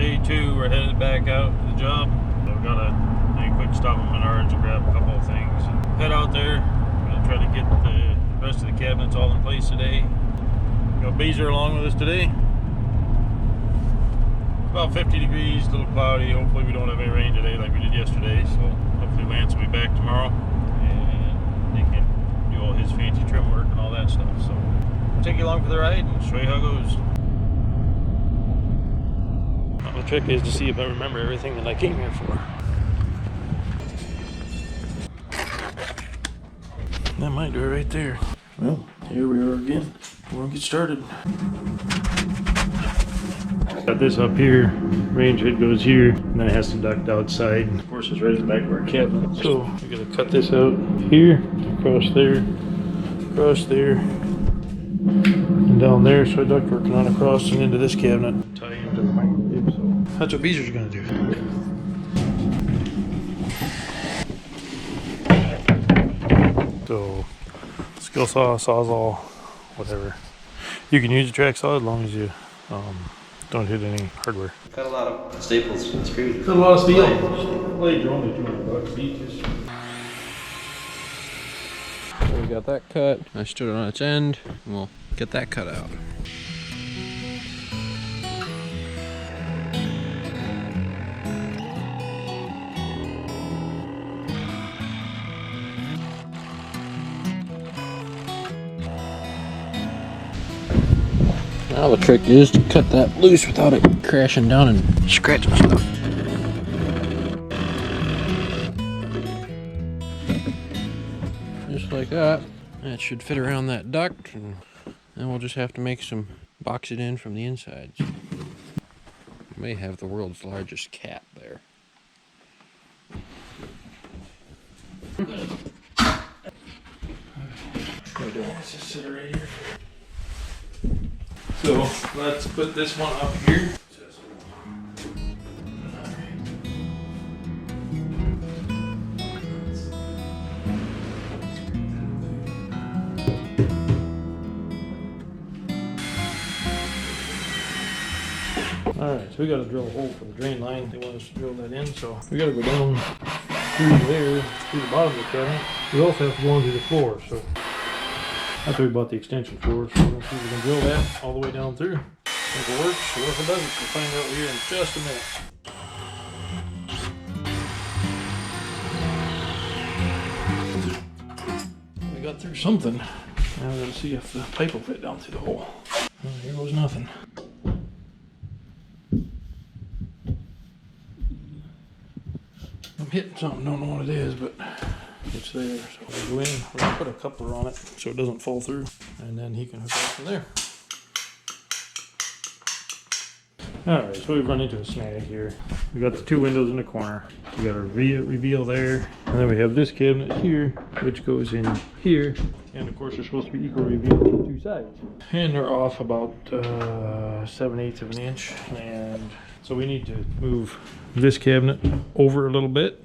Day 2, we're headed back out to the job. So we gotta make a quick stop at Menards and grab a couple of things and head out there. We're gonna try to get the rest of the cabinets all in place today. Got Beezer along with us today. About 50 degrees, a little cloudy. Hopefully we don't have any rain today like we did yesterday. So hopefully Lance will be back tomorrow and they can do all his fancy trim work and all that stuff. So I'll take you along for the ride and show you how it goes. Well, the trick is to see if I remember everything that I came here for. That might do it right there. Well, here we are again. We'll get started. Got this up here, range head goes here, and then it has to duct outside. Of course, it's right at the back of our cabinet. So we're gonna cut this out here, across there, and down there. So duct working on across and into this cabinet. Tie into the microwave. So that's what Beezer's gonna do. So skill saw, sawzall, whatever. You can use a track saw as long as you don't hit any hardware. Got a lot of staples and screws. Got a lot of steel. Blades are only $200 each. So we got that cut. I stood it on its end. And we'll get that cut out. Now the trick is to cut that loose without it crashing down and scratching stuff. Just like that. That should fit around that duct, and then we'll just have to box it in from the inside. We may have the world's largest cat there. Just sit right here. So let's put this one up here. Alright, so we got to drill a hole for the drain line. They want us to drill that in, so we got to go down through there, through the bottom of the cabinet. We also have to go into the floor, so that's why we bought the extension for, so we're going to see if we can drill that all the way down through. If it works, or if it doesn't, we'll find out here in just a minute. We got through something. Now we got to see if the pipe will fit down through the hole. Well, here goes nothing. I'm hitting something, don't know what it is, but it's there. So we'll go in, we're gonna put a coupler on it so it doesn't fall through, and then he can hook up from there. Alright, so we've run into a snag here. We got the two windows in the corner. We got our reveal there, and then we have this cabinet here, which goes in here, and of course they're supposed to be equal reveal on the two sides. And they're off about 7/8 of an inch, and so we need to move this cabinet over a little bit.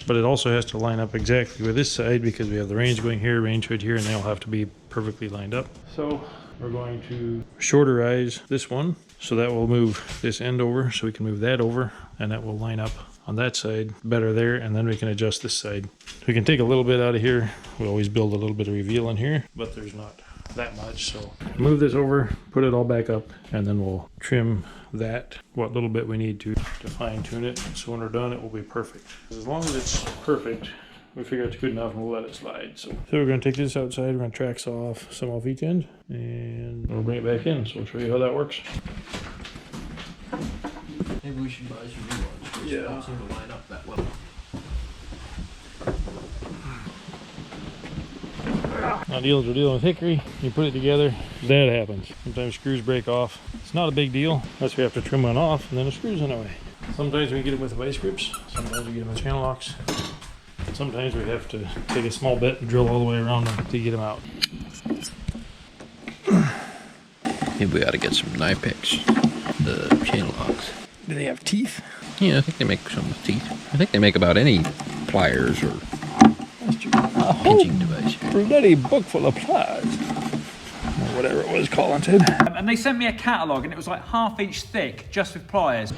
But it also has to line up exactly with this side because we have the range going here, range right here, and they all have to be perfectly lined up. So we're going to shorterize this one, so that will move this end over, so we can move that over, and that will line up on that side better there, and then we can adjust this side. We can take a little bit out of here. We always build a little bit of reveal in here, but there's not that much, so move this over, put it all back up, and then we'll trim that what little bit we need to fine tune it. So when we're done, it will be perfect. As long as it's perfect, we figure it's good enough and we'll let it slide. So we're going to take this outside, we're going to track saw off some off each end, and we'll bring it back in. So we'll show you how that works. Maybe we should buy some new ones. Yeah. Don't seem to line up that well. Now deals we're dealing with hickory, you put it together, that happens. Sometimes screws break off. It's not a big deal, unless we have to trim one off and then the screw's in the way. Sometimes we get them with vice grips, sometimes we get them with channel locks. Sometimes we have to take a small bit and drill all the way around them to get them out. Maybe we ought to get some knife picks, the channel locks. Do they have teeth? Yeah, I think they make some with teeth. I think they make about any pliers or pinching device. Bloody book full of pliers. whatever it was Colin said. And they sent me a catalogue and it was like half inch thick, just with pliers.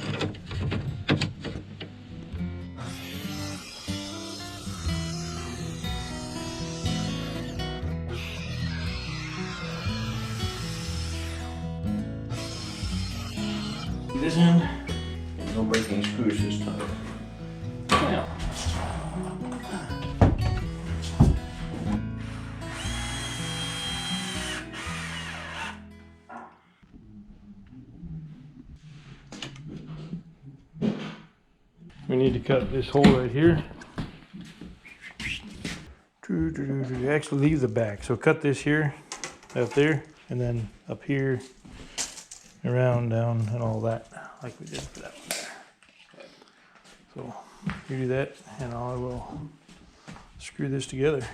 This end. No breaking screws this time. Yeah. We need to cut this hole right here. Actually leave the back. So cut this here, up there, and then up here, around, down, and all that, like we did for that one there. So you do that, and I will screw this together.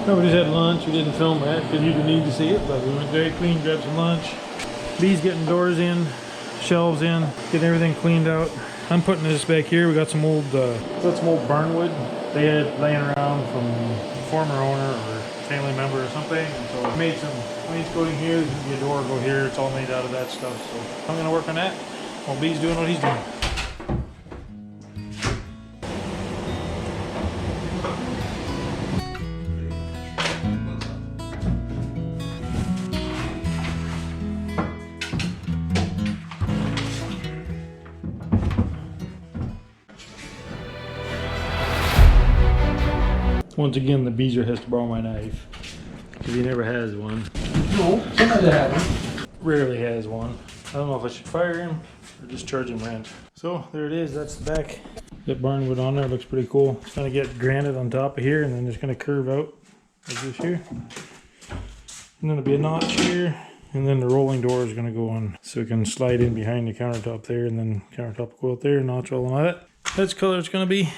No, we just had lunch. We didn't film that because you didn't need to see it, but we went Dairy Queen, grabbed some lunch. B's getting doors in, shelves in, getting everything cleaned out. I'm putting this back here. We got some old barn wood they had laying around from a former owner or family member or something. And so I made some wainscoting here. There's gonna be a door go here. It's all made out of that stuff. So I'm gonna work on that while B's doing what he's doing. Once again, the Beezer has to borrow my knife because he never has one. No, somebody had one. Rarely has one. I don't know if I should fire him or just charge him rent. So there it is. That's the back. That barn wood on there looks pretty cool. It's gonna get granite on top of here, and then it's gonna curve out like this here. And then there'll be a notch here, and then the rolling door is gonna go on, so it can slide in behind the countertop there, and then countertop will go out there, notch all of that. That's the color it's gonna be.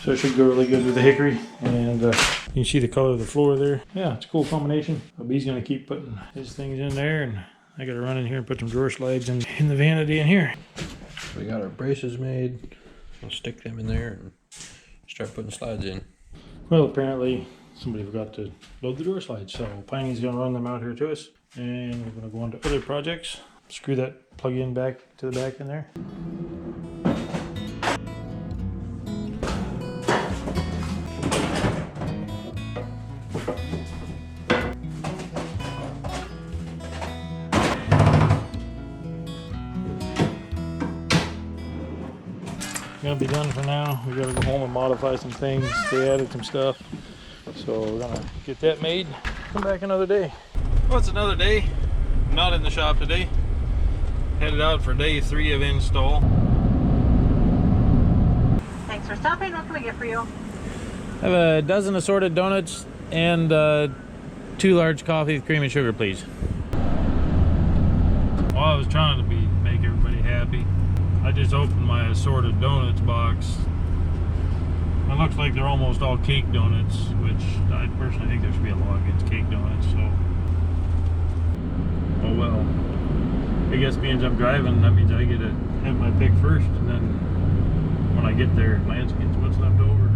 So it should go really good with the hickory, and you can see the color of the floor there. Yeah, it's a cool combination. B's gonna keep putting his things in there, and I gotta run in here and put some drawer slides in the vanity in here. We got our braces made. I'll stick them in there and start putting slides in. Well, apparently somebody forgot to load the door slides, so Piney's gonna run them out here to us, and we're gonna go on to other projects. Screw that plug-in back to the back in there. Gonna be done for now. We gotta go home and modify some things. They added some stuff, so we're gonna get that made. Come back another day. Well, it's another day. I'm not in the shop today. Headed out for day 3 of install. Thanks for stopping. What can we get for you? I have a dozen assorted donuts and 2 large coffee with cream and sugar, please. Well, I was trying to make everybody happy. I just opened my assorted donuts box. It looks like they're almost all cake donuts, which I personally think there should be a law against cake donuts, so. Oh well. I guess means I'm driving, that means I get to have my pick first, and then when I get there, Lance gets what's left over.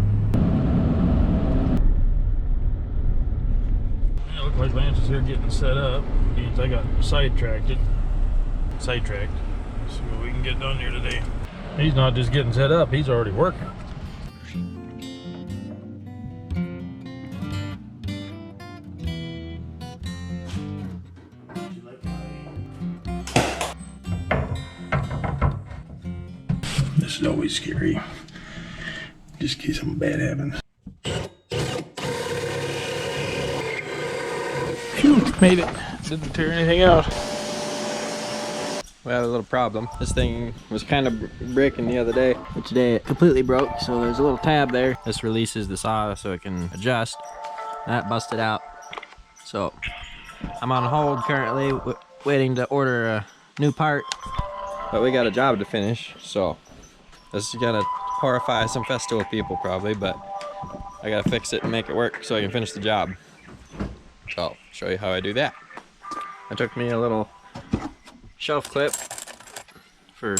Yeah, it looks like Lance is here getting set up. Means I got sidetracked. So we can get done here today. He's not just getting set up, he's already working. This is always scary, just in case something bad happens. Phew, made it. Didn't tear anything out. We had a little problem. This thing was kind of breaking the other day, but today it completely broke, so there's a little tab there. This releases the saw so it can adjust. That busted out. So I'm on hold currently, waiting to order a new part. But we got a job to finish, so this is gonna horrify some festival people probably, but I gotta fix it and make it work so I can finish the job. So I'll show you how I do that. It took me a little shelf clip for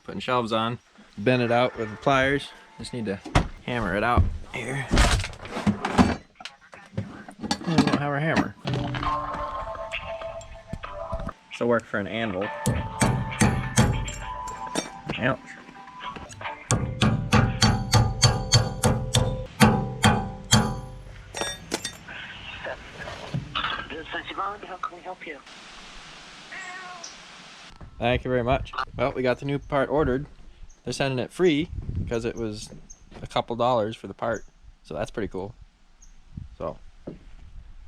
putting shelves on. Bend it out with the pliers. Just need to hammer it out here. And we don't have our hammer. So work for an anvil. Ouch. How can we help you? Thank you very much. Well, we got the new part ordered. They're sending it free because it was a couple dollars for the part. So that's pretty cool. So,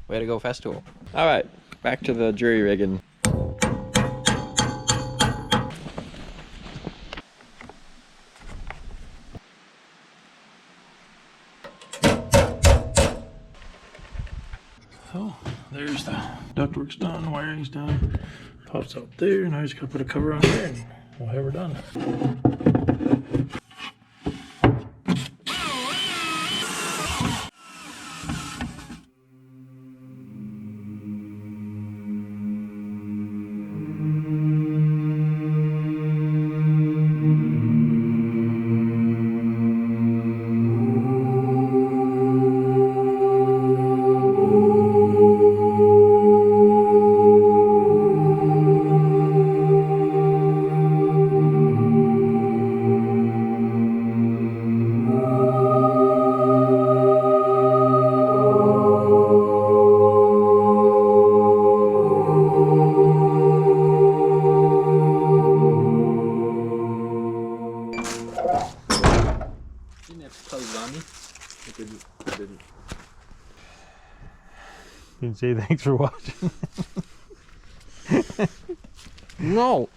way to go, Festool. All right, back to the jury rigging. So there's the ductwork's done, wiring's done. Pops out there. Now I just gotta put a cover on there and we'll have her done. Didn't have to close it on me. It didn't. You can say thanks for watching. No!